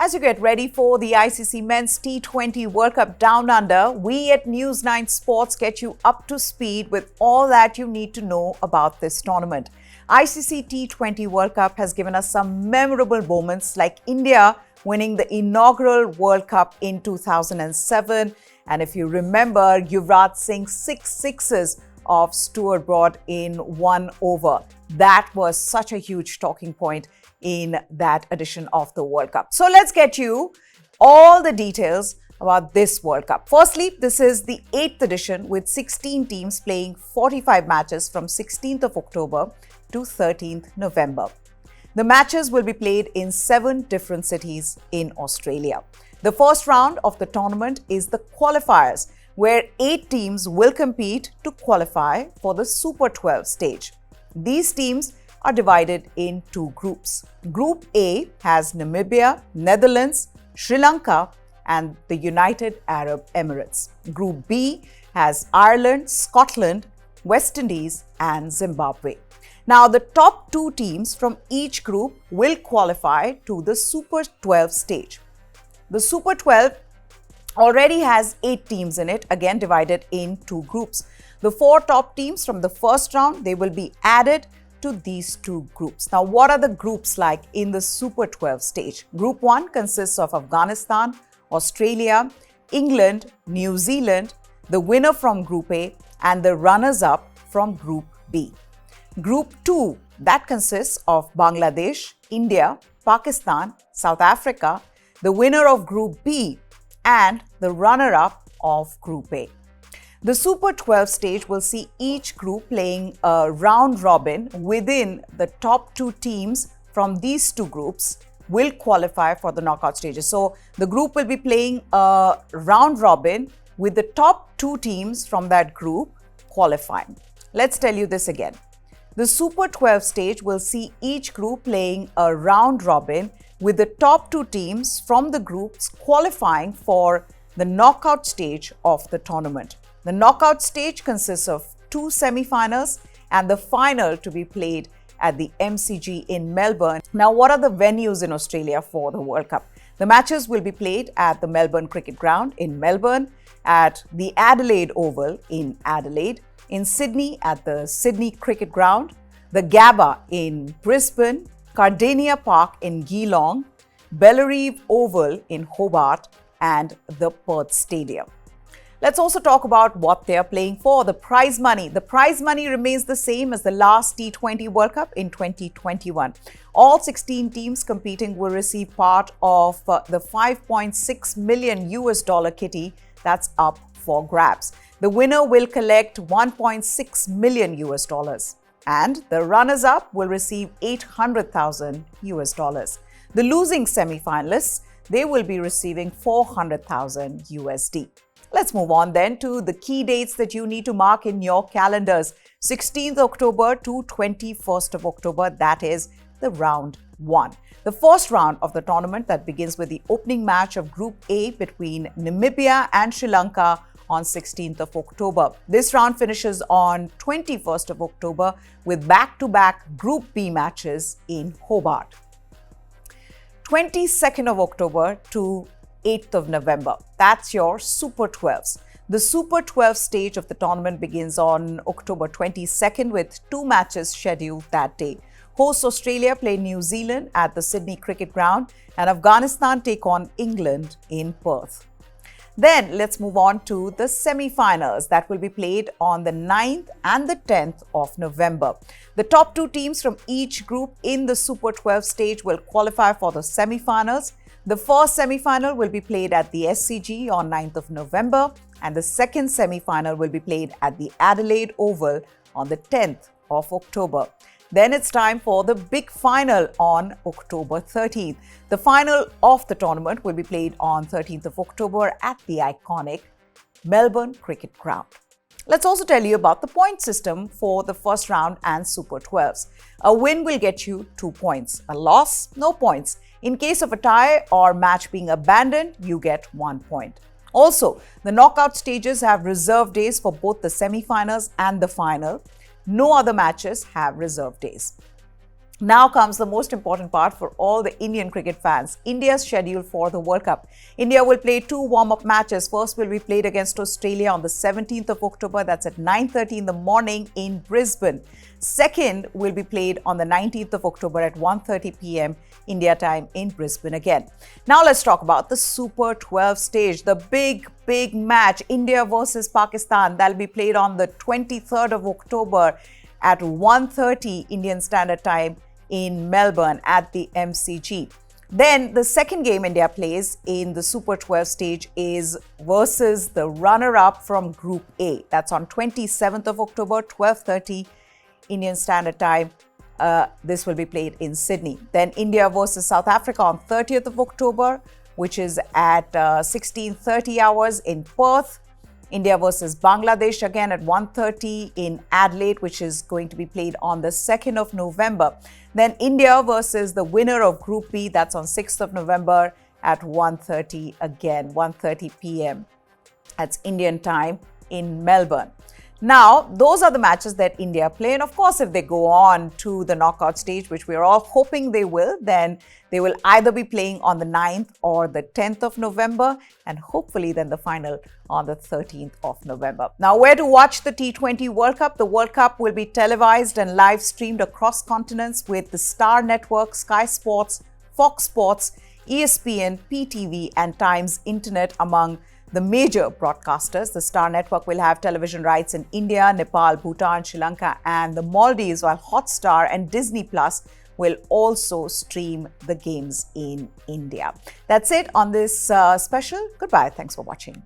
As you get ready for the ICC Men's T20 World Cup Down Under, we at News 9 Sports get you up to speed with all that you need to know about this tournament. ICC T20 World Cup has given us some memorable moments like India winning the inaugural World Cup in 2007. And if you remember, Yuvraj Singh's 6 sixes of Stuart Broad in 1 over. That was such a huge talking point in that edition of the World Cup. So let's get you all the details about this World Cup. Firstly, this is the 8th edition with 16 teams playing 45 matches from 16th of October to 13th November. The matches will be played in 7 different cities in Australia. The first round of the tournament is the qualifiers, where 8 teams will compete to qualify for the Super 12 stage. These teams are divided in 2 groups. Group A has Namibia, Netherlands, Sri Lanka, and the United Arab Emirates. Group B has Ireland, Scotland, West Indies, and Zimbabwe. Now, the top 2 teams from each group will qualify to the Super 12 stage. The Super 12 already has 8 teams in it, again divided in 2 groups. The 4 top teams from the first round, they will be added to these 2 groups. Now, what are the groups like in the Super 12 stage? Group 1 consists of Afghanistan, Australia, England, New Zealand, the winner from Group A, and the runners-up from Group B. Group 2, that consists of Bangladesh, India, Pakistan, South Africa, the winner of Group B, and the runner-up of Group A. The Super 12 stage will see each group playing a round robin within the top 2 teams from these 2 groups will qualify for the knockout stages. So the group will be playing a round robin with the top 2 teams from that group qualifying. Let's tell you this again. The Super 12 stage will see each group playing a round robin with the top 2 teams from the groups qualifying for the knockout stage of the tournament. The knockout stage consists of 2 semi-finals and the final to be played at the MCG in Melbourne. Now, what are the venues in Australia for the World Cup? The matches will be played at the Melbourne Cricket Ground in Melbourne, at the Adelaide Oval in Adelaide, in Sydney at the Sydney Cricket Ground, the Gabba in Brisbane, Cardinia Park in Geelong, Bellerive Oval in Hobart, and the Perth Stadium. Let's also talk about what they are playing for, the prize money. The prize money remains the same as the last T20 World Cup in 2021. All 16 teams competing will receive part of the $5.6 million kitty that's up for grabs. The winner will collect $1.6 million and the runners-up will receive $800,000. The losing semi-finalists, they will be receiving $400,000. Let's move on then to the key dates that you need to mark in your calendars. 16th October to 21st of October, that is the round 1. The first round of the tournament that begins with the opening match of Group A between Namibia and Sri Lanka on 16th of October. This round finishes on 21st of October with back-to-back Group B matches in Hobart. 22nd of October to 8th of November. That's your Super 12s. The Super 12 stage of the tournament begins on October 22nd with 2 matches scheduled that day. Hosts Australia play New Zealand at the Sydney Cricket Ground and Afghanistan take on England in Perth. Then let's move on to the semi-finals that will be played on the 9th and the 10th of November. The top 2 teams from each group in the Super 12 stage will qualify for the semi-finals. The first semi-final will be played at the SCG on 9th of November and the second semi-final will be played at the Adelaide Oval on the 10th of October. Then it's time for the big final on October 13th. The final of the tournament will be played on 13th of October at the iconic Melbourne Cricket Ground. Let's also tell you about the point system for the first round and Super 12s. A win will get you 2 points. A loss, no points. In case of a tie or match being abandoned, you get 1 point. Also, the knockout stages have reserve days for both the semi-finals and the final. No other matches have reserve days. Now comes the most important part for all the Indian cricket fans. India's schedule for the World Cup. India will play 2 warm-up matches. First will be played against Australia on the 17th of October. That's at 9:30 in the morning in Brisbane. Second will be played on the 19th of October at 1:30 p.m. India time in Brisbane again. Now let's talk about the Super 12 stage, the big match, India versus Pakistan. That'll be played on the 23rd of October at 1:30 Indian Standard Time in Melbourne at the MCG. Then the second game India plays in the Super 12 stage is versus the runner-up from Group A. That's on 27th of October, 12:30 Indian Standard Time. This will be played in Sydney. Then India versus South Africa on 30th of October, which is at 16:30 hours in Perth. India versus Bangladesh again at 1:30 in Adelaide, which is going to be played on the 2nd of November. Then India versus the winner of Group B, that's on 6th of November at 1:30 again, 1:30 p.m. That's Indian time in Melbourne. Now, those are the matches that India play. And of course, if they go on to the knockout stage, which we're all hoping they will, then they will either be playing on the 9th or the 10th of November, and hopefully then the final on the 13th of November. Now, where to watch the T20 World Cup? The World Cup will be televised and live streamed across continents with the Star Network, Sky Sports, Fox Sports, ESPN, PTV, and Times Internet among the major broadcasters. The Star Network will have television rights in India, Nepal, Bhutan, Sri Lanka, and the Maldives, while Hotstar and Disney Plus will also stream the games in India. That's it on this special. Goodbye. Thanks for watching.